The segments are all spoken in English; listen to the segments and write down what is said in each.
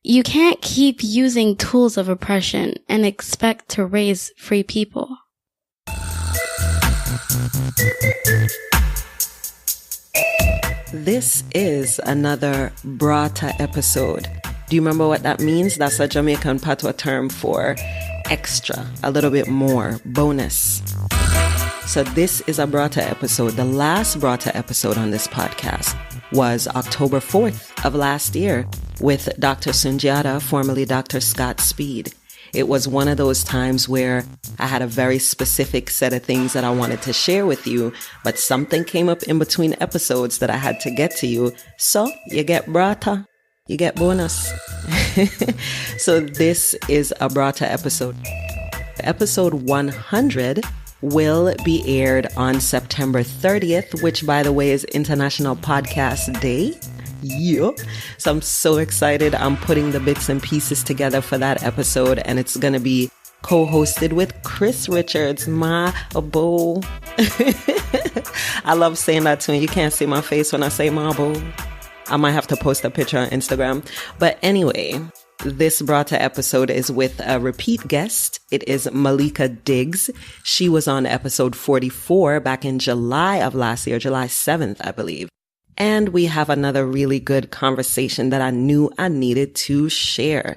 You can't keep using tools of oppression and expect to raise free people. This is another Braata episode. Do you remember what that means? That's a Jamaican patois term for extra, a little bit more, bonus. So this is a Braata episode. The last Braata episode on this podcast was October 4th of last year with Dr. Sundiata, formerly Dr. Scott Speed. It was one of those times where I had a very specific set of things that I wanted to share with you, but something came up in between episodes that I had to get to you. So you get Braata, you get bonus. So this is a Braata episode. Episode 100 will be aired on September 30th, which by the way is International Podcast Day. Yeah. So I'm so excited. I'm putting the bits and pieces together for that episode, and it's going to be co-hosted with Chris Richards, my beau. I love saying that to him. You can't see my face when I say my beau. I might have to post a picture on Instagram. But anyway, this Braata episode is with a repeat guest. It is Maleka Diggs. She was on episode 44 back in July of last year, July 7th, I believe. And we have another really good conversation that I knew I needed to share.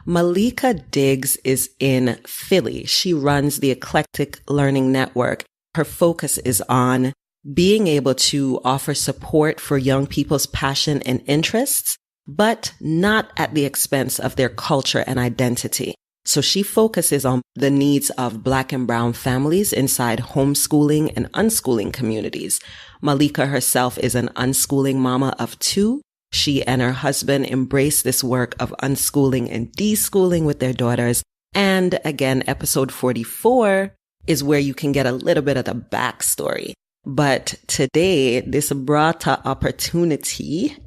Maleka Diggs is in Philly. She runs the Eclectic Learning Network. Her focus is on being able to offer support for young people's passion and interests, but not at the expense of their culture and identity. So she focuses on the needs of Black and Brown families inside homeschooling and unschooling communities. Maleka herself is an unschooling mama of two. She and her husband embrace this work of unschooling and deschooling with their daughters. And again, episode 44 is where you can get a little bit of the backstory. But today, this Braata opportunity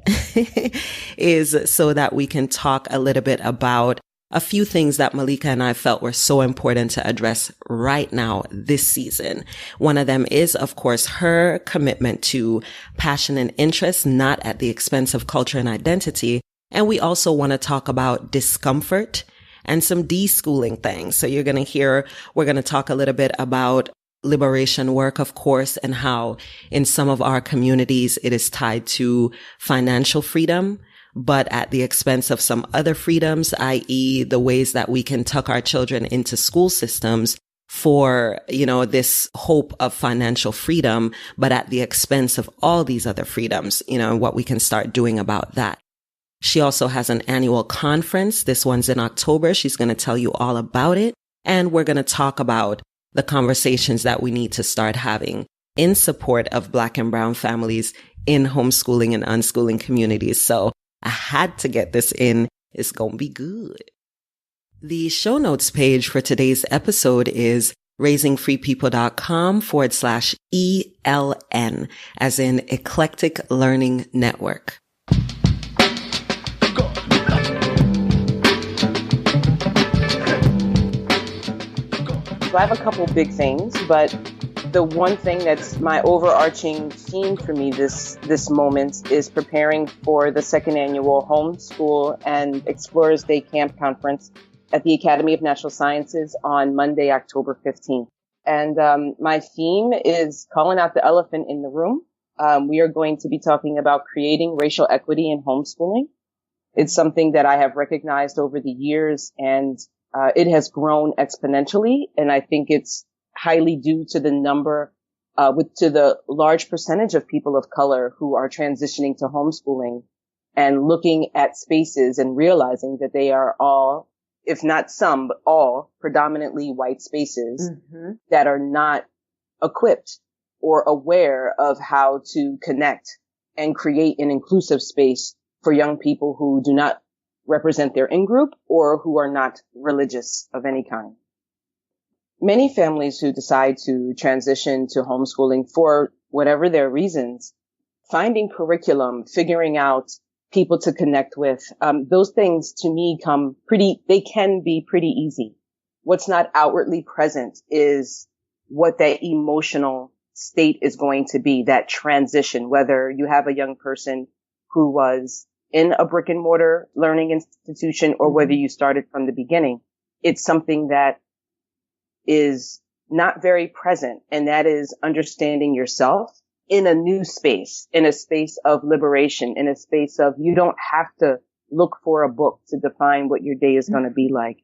is so that we can talk a little bit about a few things that Maleka and I felt were so important to address right now this season. One of them is, of course, her commitment to passion and interest, not at the expense of culture and identity. And we also want to talk about discomfort and some deschooling things. So we're going to talk a little bit about liberation work, of course, and how in some of our communities it is tied to financial freedom, but at the expense of some other freedoms, i.e. the ways that we can tuck our children into school systems for, this hope of financial freedom, but at the expense of all these other freedoms, and what we can start doing about that. She also has an annual conference. This one's in October. She's going to tell you all about it. And we're going to talk about the conversations that we need to start having in support of Black and Brown families in homeschooling and unschooling communities. So I had to get this in. It's going to be good. The show notes page for today's episode is raisingfreepeople.com/ELN, as in Eclectic Learning Network. So I have a couple big things, but the one thing that's my overarching theme for me this moment is preparing for the second annual Homeschool and Explorers Day Camp Conference at the Academy of Natural Sciences on Monday, October 15th. And my theme is calling out the elephant in the room. We are going to be talking about creating racial equity in homeschooling. It's something that I have recognized over the years, and it has grown exponentially. And I think it's highly due to the to the large percentage of people of color who are transitioning to homeschooling and looking at spaces and realizing that they are all, if not some, but all predominantly white spaces that are not equipped or aware of how to connect and create an inclusive space for young people who do not represent their in-group or who are not religious of any kind. Many families who decide to transition to homeschooling for whatever their reasons, finding curriculum, figuring out people to connect with, those things to me they can be pretty easy. What's not outwardly present is what that emotional state is going to be, that transition, whether you have a young person who was in a brick and mortar learning institution or whether you started from the beginning, it's something that is not very present. And that is understanding yourself in a new space, in a space of liberation, in a space of you don't have to look for a book to define what your day is going to be like.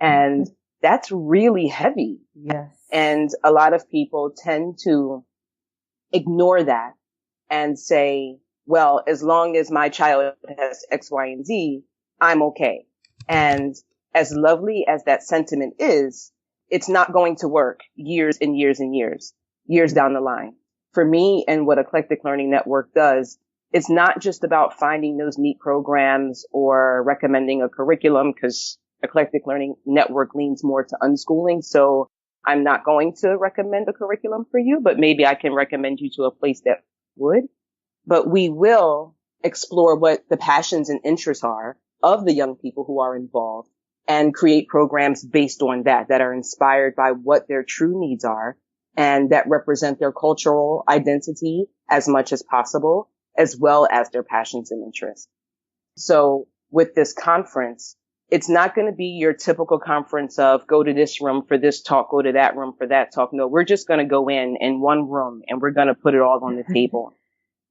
And that's really heavy. Yes. And a lot of people tend to ignore that and say, well, as long as my child has X, Y, and Z, I'm okay. And as lovely as that sentiment is, it's not going to work years and years and years down the line. For me and what Eclectic Learning Network does, it's not just about finding those neat programs or recommending a curriculum, because Eclectic Learning Network leans more to unschooling. So I'm not going to recommend a curriculum for you, but maybe I can recommend you to a place that would. But we will explore what the passions and interests are of the young people who are involved and create programs based on that are inspired by what their true needs are and that represent their cultural identity as much as possible, as well as their passions and interests. So with this conference, it's not going to be your typical conference of go to this room for this talk, go to that room for that talk. No, we're just going to go in one room and we're going to put it all on the table.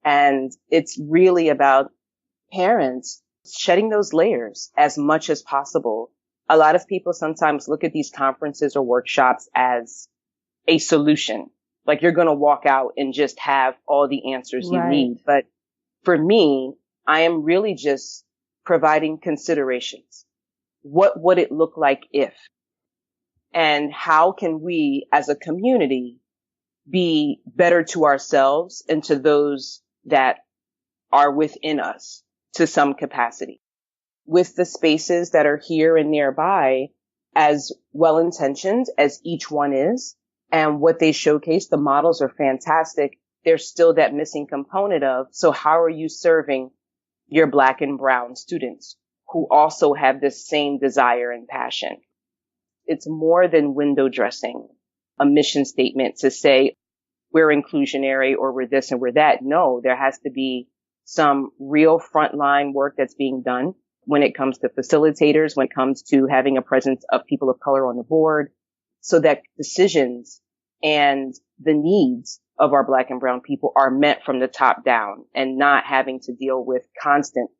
And it's really about parents shedding those layers as much as possible. A lot of people sometimes look at these conferences or workshops as a solution. Like you're going to walk out and just have all the answers you need. But for me, I am really just providing considerations. What would it look like if? And how can we as a community be better to ourselves and to those that are within us to some capacity? With the spaces that are here and nearby, as well-intentioned as each one is, and what they showcase, the models are fantastic. There's still that missing component of, so how are you serving your Black and Brown students who also have this same desire and passion? It's more than window dressing, a mission statement to say we're inclusionary or we're this and we're that. No, there has to be some real frontline work that's being done when it comes to facilitators, when it comes to having a presence of people of color on the board, so that decisions and the needs of our Black and Brown people are met from the top down and not having to deal with constant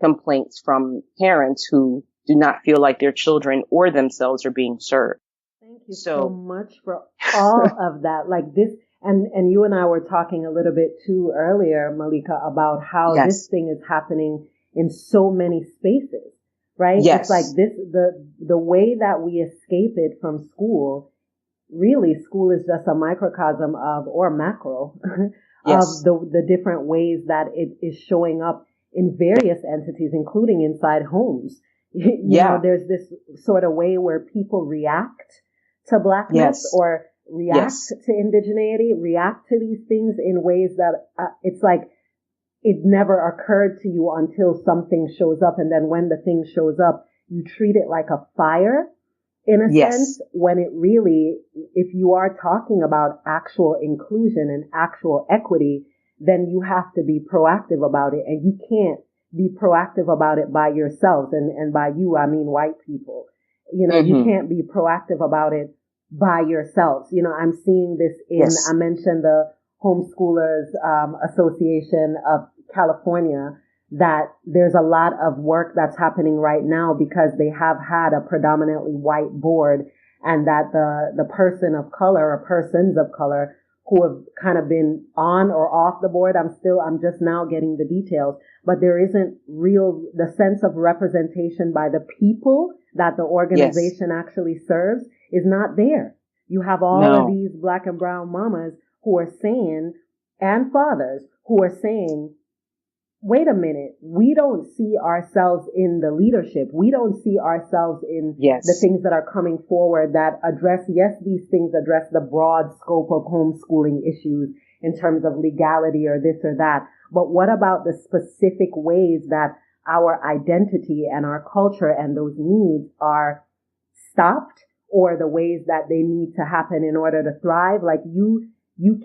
complaints from parents who do not feel like their children or themselves are being served. Thank you so much for all of that. Like this, and you and I were talking a little bit too earlier, Maleka, about how this thing is happening in so many spaces, right? Yes. It's like this, the way that we escape it from school, really school is just a microcosm of, or macro, of the different ways that it is showing up in various entities, including inside homes. You know, there's this sort of way where people react to Blackness or react to indigeneity, react to these things in ways that it's like it never occurred to you until something shows up. And then when the thing shows up, you treat it like a fire in a sense, when it really, if you are talking about actual inclusion and actual equity, then you have to be proactive about it. And you can't be proactive about it by yourselves. And by you, I mean white people. You know, you can't be proactive about it by yourselves. You know, I'm seeing this in, I mentioned the Homeschoolers Association of California, that there's a lot of work that's happening right now because they have had a predominantly white board, and that the person of color or persons of color who have kind of been on or off the board, I'm just now getting the details, but there isn't the sense of representation by the people that the organization actually serves is not there. You have all of these Black and Brown mamas who are saying, and fathers who are saying, wait a minute, we don't see ourselves in the leadership. We don't see ourselves in the things that are coming forward that address, these things address the broad scope of homeschooling issues in terms of legality or this or that. But what about the specific ways that our identity and our culture and those needs are stopped, or the ways that they need to happen in order to thrive? Like you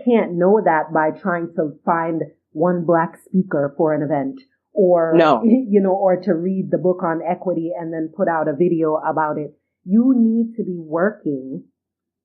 can't know that by trying to find one Black speaker for an event, or, No. or to read the book on equity and then put out a video about it. You need to be working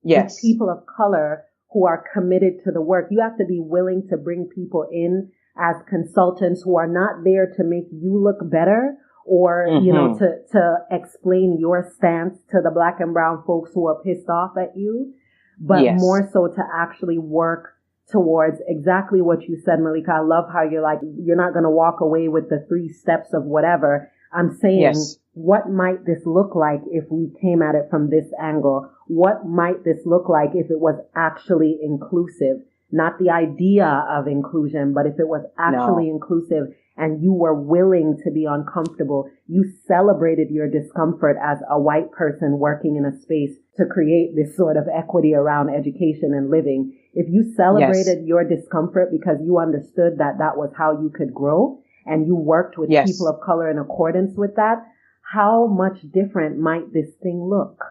with people of color who are committed to the work. You have to be willing to bring people in as consultants who are not there to make you look better or, to explain your stance to the Black and brown folks who are pissed off at you, but more so to actually work towards exactly what you said, Maleka. I love how you're like, you're not going to walk away with the 3 steps of whatever. I'm saying, what might this look like if we came at it from this angle? What might this look like if it was actually inclusive? Not the idea of inclusion, but if it was actually inclusive and you were willing to be uncomfortable, you celebrated your discomfort as a white person working in a space to create this sort of equity around education and living. If you celebrated your discomfort because you understood that that was how you could grow and you worked with people of color in accordance with that, how much different might this thing look?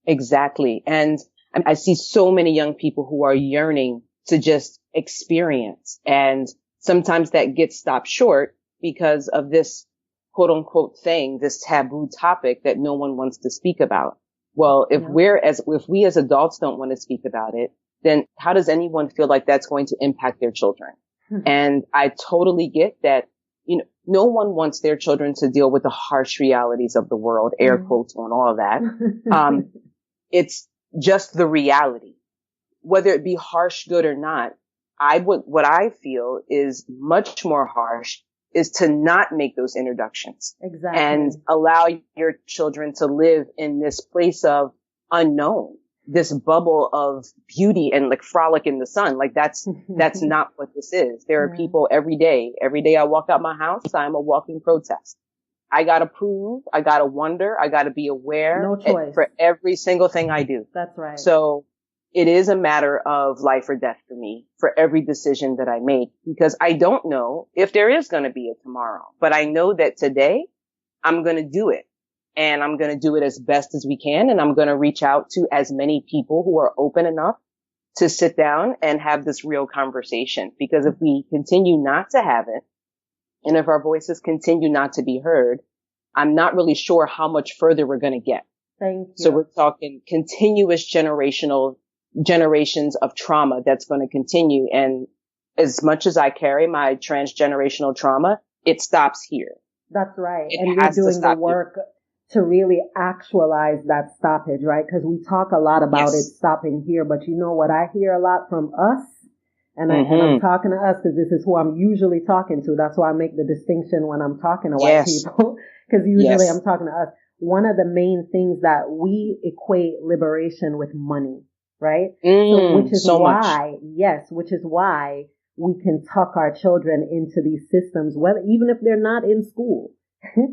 Exactly. And I see so many young people who are yearning to just experience. And sometimes that gets stopped short because of this quote unquote thing, this taboo topic that no one wants to speak about. Well, if we as adults don't want to speak about it, then how does anyone feel like that's going to impact their children? And I totally get that, no one wants their children to deal with the harsh realities of the world, air quotes on all of that. It's just the reality, whether it be harsh, good or not. What I feel is much more harsh is to not make those introductions and allow your children to live in this place of unknown, this bubble of beauty and like frolic in the sun. Like that's not what this is. There are people every day I walk out my house, I'm a walking protest. I gotta prove, I gotta wonder, I gotta be aware for every single thing I do. That's right. So it is a matter of life or death for me for every decision that I make, because I don't know if there is going to be a tomorrow, but I know that today I'm going to do it, and I'm going to do it as best as we can. And I'm going to reach out to as many people who are open enough to sit down and have this real conversation, because if we continue not to have it, and if our voices continue not to be heard, I'm not really sure how much further we're going to get. Thank you. So we're talking continuous generations of trauma that's going to continue. And as much as I carry my transgenerational trauma, it stops here. That's right. And you're doing the work to really actualize that stoppage, right? Because we talk a lot about it stopping here, but you know what I hear a lot from us? And I'm talking to us because this is who I'm usually talking to. That's why I make the distinction when I'm talking to white people, because usually I'm talking to us. One of the main things that we equate liberation with money, right? So, which is why we can tuck our children into these systems, whether even if they're not in school.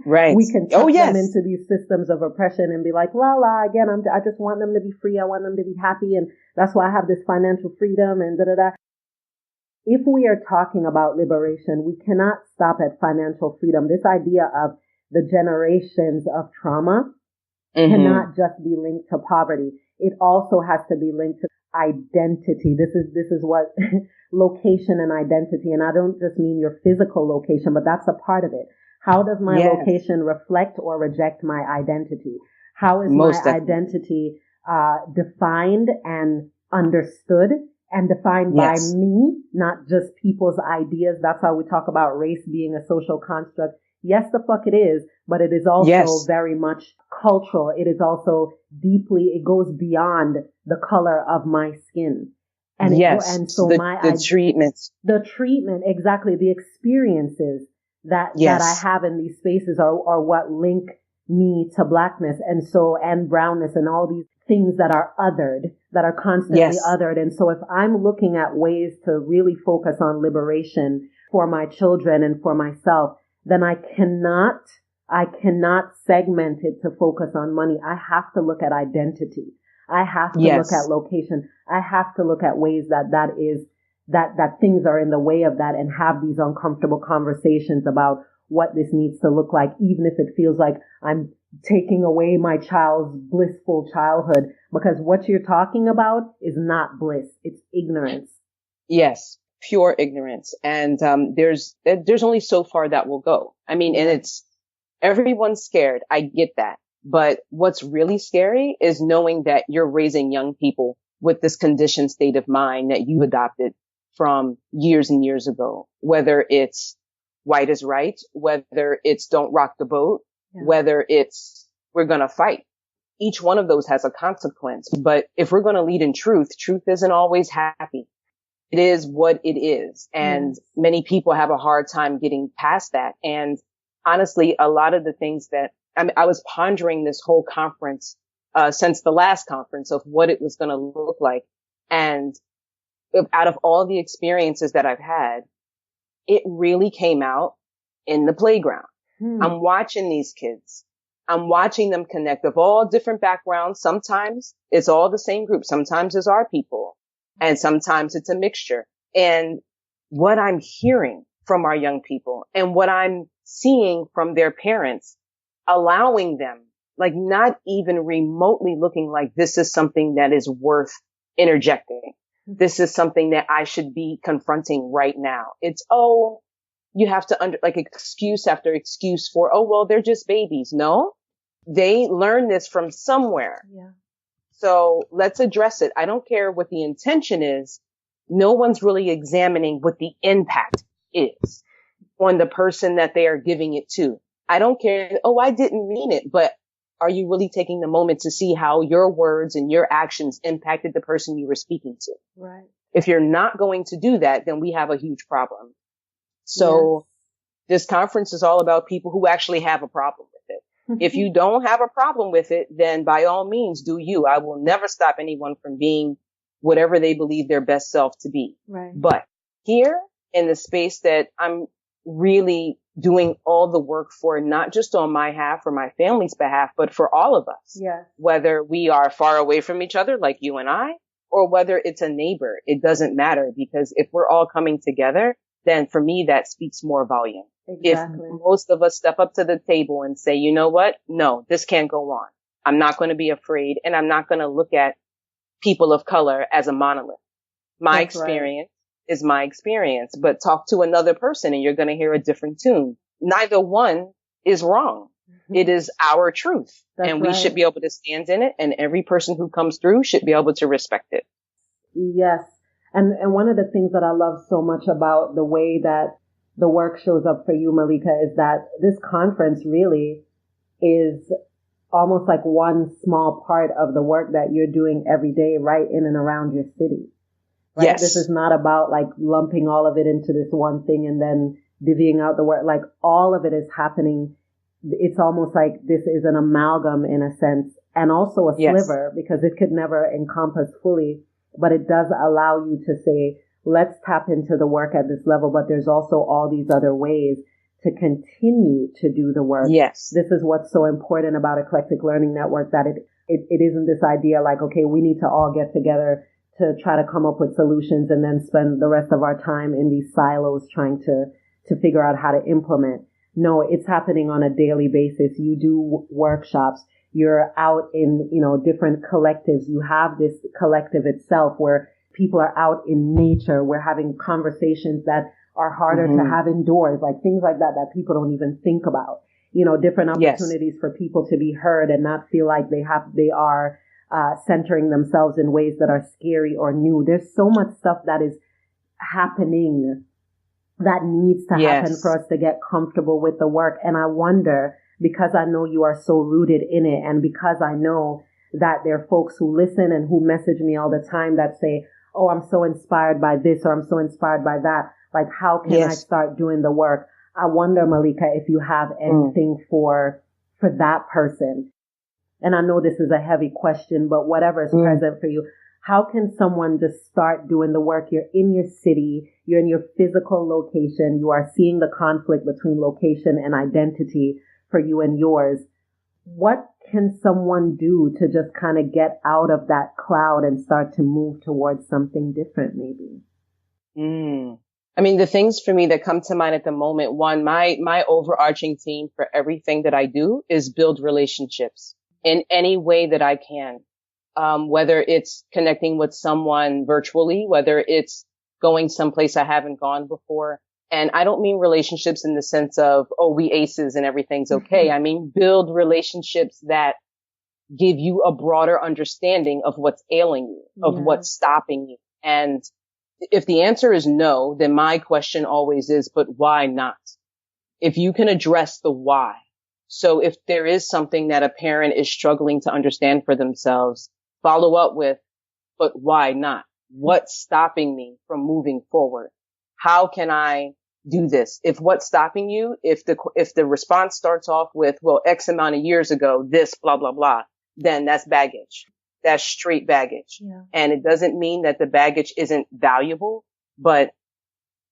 Right. We can tuck them into these systems of oppression and be like, again, I just want them to be free. I want them to be happy. And that's why I have this financial freedom and da-da-da. If we are talking about liberation, we cannot stop at financial freedom. This idea of the generations of trauma cannot just be linked to poverty. It also has to be linked to identity. This is what location and identity. And I don't just mean your physical location, but that's a part of it. How does my location reflect or reject my identity? How is my identity defined and understood and defined by me, not just people's ideas? That's how we talk about race being a social construct. Yes, the fuck it is, but it is also very much cultural. It is also it goes beyond the color of my skin. And so the treatment, exactly, the experiences that I have in these spaces are what link me to blackness and brownness and all these things that are othered, that are constantly othered. And so if I'm looking at ways to really focus on liberation for my children and for myself, then I cannot segment it to focus on money. I have to look at identity. I have to look at location. I have to look at ways that things are in the way of that, and have these uncomfortable conversations about what this needs to look like, even if it feels like I'm taking away my child's blissful childhood, because what you're talking about is not bliss. It's ignorance. Yes. pure ignorance. And there's only so far that will go. I mean, and it's everyone's scared. I get that. But what's really scary is knowing that you're raising young people with this conditioned state of mind that you adopted from years and years ago, whether it's white is right, whether it's don't rock the boat, whether it's we're going to fight. Each one of those has a consequence. But if we're going to lead in truth, truth isn't always happy. It is what it is. And many people have a hard time getting past that. And honestly, a lot of the things that I was pondering this whole conference, since the last conference of what it was going to look like. And out of all the experiences that I've had, it really came out in the playground. I'm watching these kids. I'm watching them connect of all different backgrounds. Sometimes it's all the same group. Sometimes it's our people. And sometimes it's a mixture. And what I'm hearing from our young people and what I'm seeing from their parents, allowing them, like not even remotely looking like this is something that is worth interjecting. This is something that I should be confronting right now. It's, oh, you have to like excuse after excuse for, oh, well, they're just babies. No, they learn this from somewhere. Yeah. So let's address it. I don't care what the intention is. No one's really examining what the impact is on the person that they are giving it to. I don't care. Oh, I didn't mean it, but are you really taking the moment to see how your words and your actions impacted the person you were speaking to? Right. If you're not going to do that, then we have a huge problem. So this conference is all about people who actually have a problem with it. If you don't have a problem with it, then by all means do you. I will never stop anyone from being whatever they believe their best self to be. Right. But here in the space that I'm really doing all the work for, not just on my behalf or my family's behalf, but for all of us. Yeah. Whether we are far away from each other, like you and I, or whether it's a neighbor, it doesn't matter, because if we're all coming together, then for me, that speaks more volume. Exactly. If most of us step up to the table and say, you know what? No, this can't go on. I'm not going to be afraid, and I'm not going to look at people of color as a monolith. My experience is my experience, but talk to another person and you're going to hear a different tune. Neither one is wrong. It is our truth. And we should be able to stand in it, and every person who comes through should be able to respect it. Yes. And one of the things that I love so much about the way that the work shows up for you, Maleka, is that this conference really is almost like one small part of the work that you're doing every day right in and around your city. Right? Yes. This is not about like lumping all of it into this one thing and then divvying out the work. Like all of it is happening. It's almost like this is an amalgam in a sense, and also a sliver, because it could never encompass fully, but it does allow you to say, let's tap into the work at this level, but there's also all these other ways to continue to do the work. Yes. This is what's so important about Eclectic Learning Network, that it isn't this idea like, okay, we need to all get together to try to come up with solutions and then spend the rest of our time in these silos trying to figure out how to implement. No, it's happening on a daily basis. You do workshops. You're out in, different collectives. You have this collective itself where people are out in nature. We're having conversations that are harder to have indoors, like things like that people don't even think about. Different opportunities for people to be heard and not feel like they are centering themselves in ways that are scary or new. There's so much stuff that is happening that needs to happen for us to get comfortable with the work. And I wonder, because I know you are so rooted in it, and because I know that there are folks who listen and who message me all the time that say, oh, I'm so inspired by this, or I'm so inspired by that. Like, how can I start doing the work? I wonder, Maleka, if you have anything for that person. And I know this is a heavy question, but whatever is present for you, how can someone just start doing the work? You're in your city, you're in your physical location, you are seeing the conflict between location and identity for you and yours. What can someone do to just kind of get out of that cloud and start to move towards something different, maybe? I mean, the things for me that come to mind at the moment, one, my overarching theme for everything that I do is build relationships in any way that I can. Whether it's connecting with someone virtually, whether it's going someplace I haven't gone before. And I don't mean relationships in the sense of, oh, we aces and everything's okay. I mean, build relationships that give you a broader understanding of what's ailing you, of what's stopping you. And if the answer is no, then my question always is, but why not? If you can address the why. So if there is something that a parent is struggling to understand for themselves, follow up with, but why not? What's stopping me from moving forward? How can I do this? If what's stopping you, if the response starts off with, well, X amount of years ago, this, blah, blah, blah, then that's baggage. That's straight baggage. Yeah. And it doesn't mean that the baggage isn't valuable, but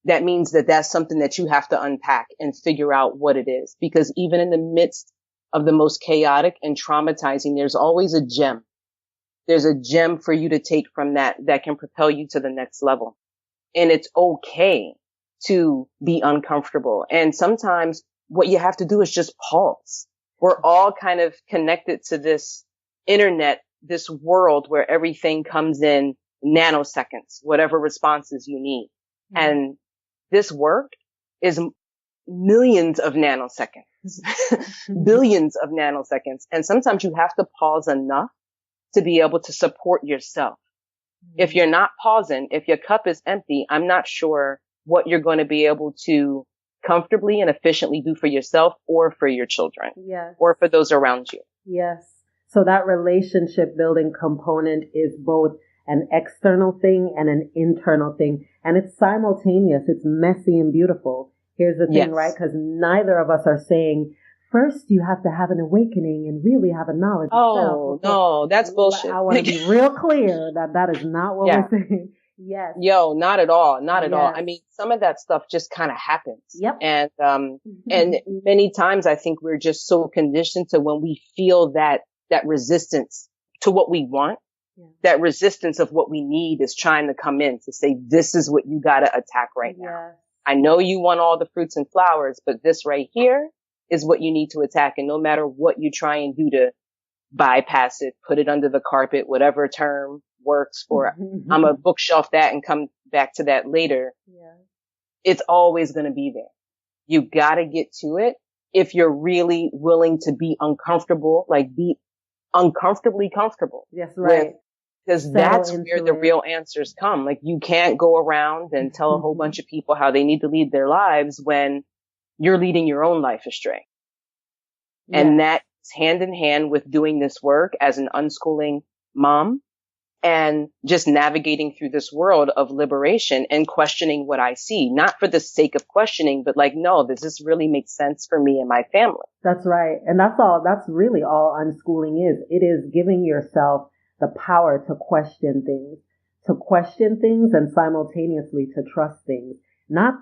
that means that that's something that you have to unpack and figure out what it is. Because even in the midst of the most chaotic and traumatizing, there's always a gem. There's a gem for you to take from that can propel you to the next level. And it's okay to be uncomfortable. And sometimes what you have to do is just pause. We're all kind of connected to this internet, this world where everything comes in nanoseconds, whatever responses you need. Mm-hmm. And this work is millions of nanoseconds, billions of nanoseconds. And sometimes you have to pause enough to be able to support yourself. Mm-hmm. If you're not pausing, if your cup is empty, I'm not sure what you're going to be able to comfortably and efficiently do for yourself or for your children. Yes. Or for those around you. Yes. So that relationship building component is both an external thing and an internal thing. And it's simultaneous. It's messy and beautiful. Here's the thing, yes. Right? Because neither of us are saying, first you have to have an awakening and really have a knowledge of self. Oh, no, that's bullshit. I want to be real clear that is not what we're saying. Yes. Yo, not at all. Not at all. I mean, some of that stuff just kind of happens. Yep. And, and many times I think we're just so conditioned to when we feel that resistance to what we want, that resistance of what we need is trying to come in to say, this is what you got to attack right now. I know you want all the fruits and flowers, but this right here is what you need to attack. And no matter what you try and do to bypass it, put it under the carpet, whatever term works for, I'm a bookshelf that and come back to that later. Yeah. It's always going to be there. You got to get to it if you're really willing to be uncomfortable, like be uncomfortably comfortable. Yes, right. Because that's where the real answers come. Like you can't go around and tell a whole bunch of people how they need to lead their lives when you're leading your own life astray. Yes. And that's hand in hand with doing this work as an unschooling mom and just navigating through this world of liberation and questioning what I see, not for the sake of questioning, but like, no, does this really make sense for me and my family? That's right. And that's really all unschooling is. It is giving yourself the power to question things and simultaneously to trust things. Not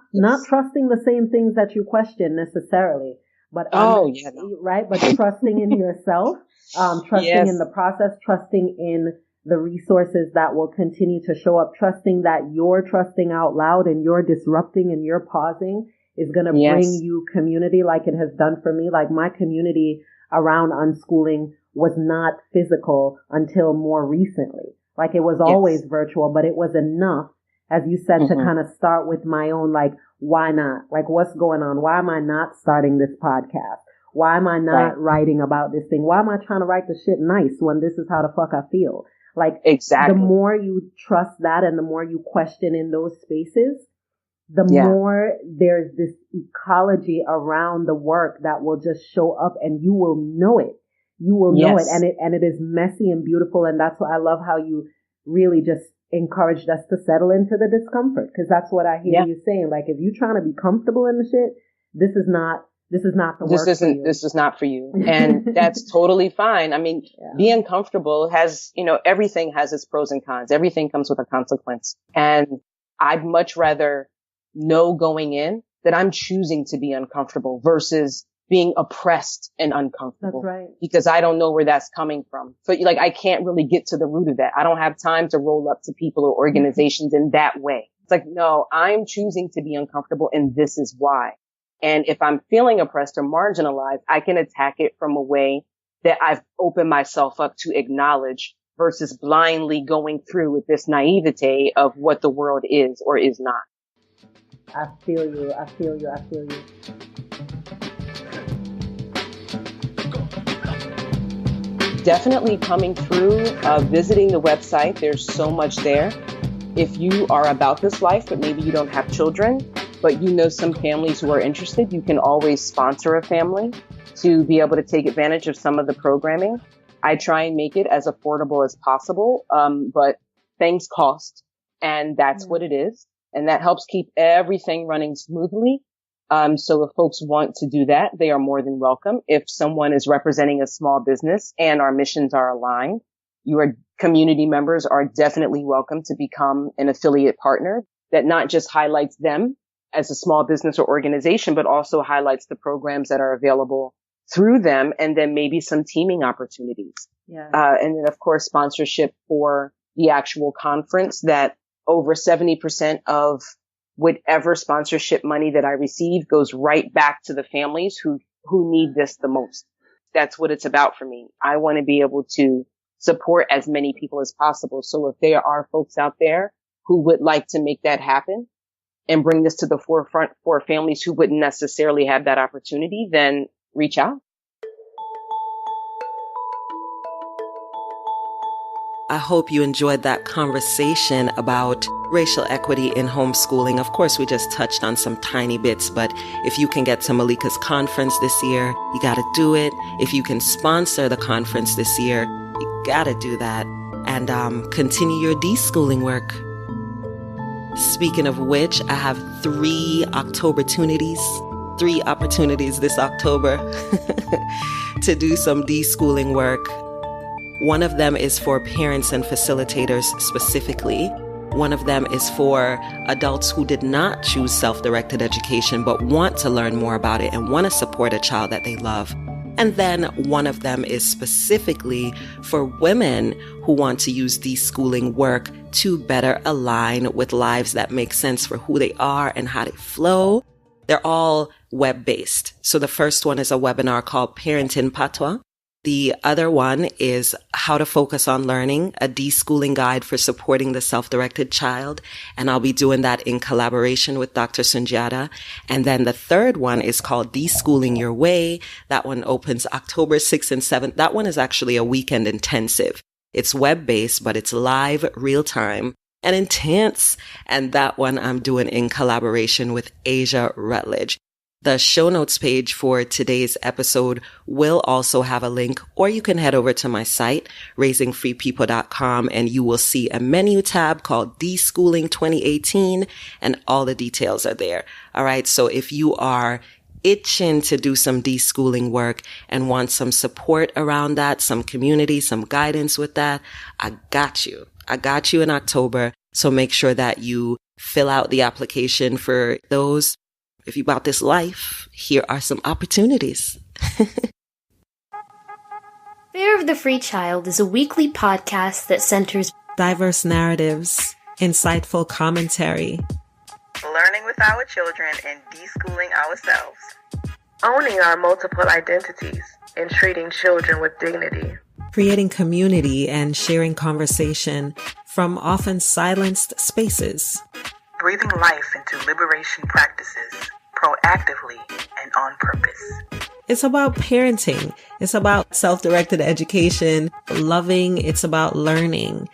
trusting the same things that you question necessarily, but right? But trusting in yourself, trusting in the process, trusting in the resources that will continue to show up, trusting that you're trusting out loud and you're disrupting and you're pausing is going to bring you community like it has done for me. Like my community around unschooling was not physical until more recently. Like it was always virtual, but it was enough, as you said, to kind of start with my own, like, why not? Like, what's going on? Why am I not starting this podcast? Why am I not writing about this thing? Why am I trying to write the shit nice when this is how the fuck I feel? Like, the more you trust that and the more you question in those spaces, the more there's this ecology around the work that will just show up and you will know it. You will know it. And it is messy and beautiful. And that's why I love how you really just encouraged us to settle into the discomfort. Cause that's what I hear you saying. Like, if you're trying to be comfortable in the shit, this is not the work for you. This is not for you. And that's totally fine. I mean, being comfortable has, everything has its pros and cons. Everything comes with a consequence. And I'd much rather know going in that I'm choosing to be uncomfortable versus being oppressed and uncomfortable. That's right. Because I don't know where that's coming from. So like, I can't really get to the root of that. I don't have time to roll up to people or organizations in that way. It's like, no, I'm choosing to be uncomfortable and this is why. And if I'm feeling oppressed or marginalized, I can attack it from a way that I've opened myself up to acknowledge versus blindly going through with this naivete of what the world is or is not. I feel you. I feel you. I feel you. Definitely coming through, visiting the website. There's so much there. If you are about this life, but maybe you don't have children, but you know some families who are interested, you can always sponsor a family to be able to take advantage of some of the programming. I try and make it as affordable as possible, but things cost, and that's what it is. And that helps keep everything running smoothly. So if folks want to do that, they are more than welcome. If someone is representing a small business and our missions are aligned, your community members are definitely welcome to become an affiliate partner that not just highlights them as a small business or organization, but also highlights the programs that are available through them, and then maybe some teaming opportunities. Yeah. And then, of course, sponsorship for the actual conference. That over 70% of whatever sponsorship money that I receive goes right back to the families who need this the most. That's what it's about for me. I want to be able to support as many people as possible. So if there are folks out there who would like to make that happen and bring this to the forefront for families who wouldn't necessarily have that opportunity, then reach out. I hope you enjoyed that conversation about racial equity in homeschooling. Of course, we just touched on some tiny bits, but if you can get to Maleka's conference this year, you got to do it. If you can sponsor the conference this year, you got to do that. And continue your deschooling work. Speaking of which, I have 3 opportunities this October to do some deschooling work. One of them is for parents and facilitators specifically. One of them is for adults who did not choose self-directed education but want to learn more about it and want to support a child that they love. And then one of them is specifically for women who want to use deschooling work to better align with lives that make sense for who they are and how they flow. They're all web-based. So the first one is a webinar called Parenting Patois. The other one is How to Focus on Learning, a deschooling guide for supporting the self-directed child. And I'll be doing that in collaboration with Dr. Sunjata. And then the third one is called Deschooling Your Way. That one opens October 6th and 7th. That one is actually a weekend intensive. It's web-based, but it's live, real-time, and intense. And that one I'm doing in collaboration with Asia Rutledge. The show notes page for today's episode will also have a link, or you can head over to my site, raisingfreepeople.com, and you will see a menu tab called Deschooling 2018, and all the details are there. All right. So if you are itching to do some deschooling work and want some support around that, some community, some guidance with that, I got you. I got you in October. So make sure that you fill out the application for those. If you about this life, here are some opportunities. Fear of the Free Child is a weekly podcast that centers diverse narratives, insightful commentary, learning with our children and deschooling ourselves, owning our multiple identities and treating children with dignity, creating community and sharing conversation from often silenced spaces, breathing life into liberation practices, proactively and on purpose. It's about parenting. It's about self-directed education, loving. It's about learning.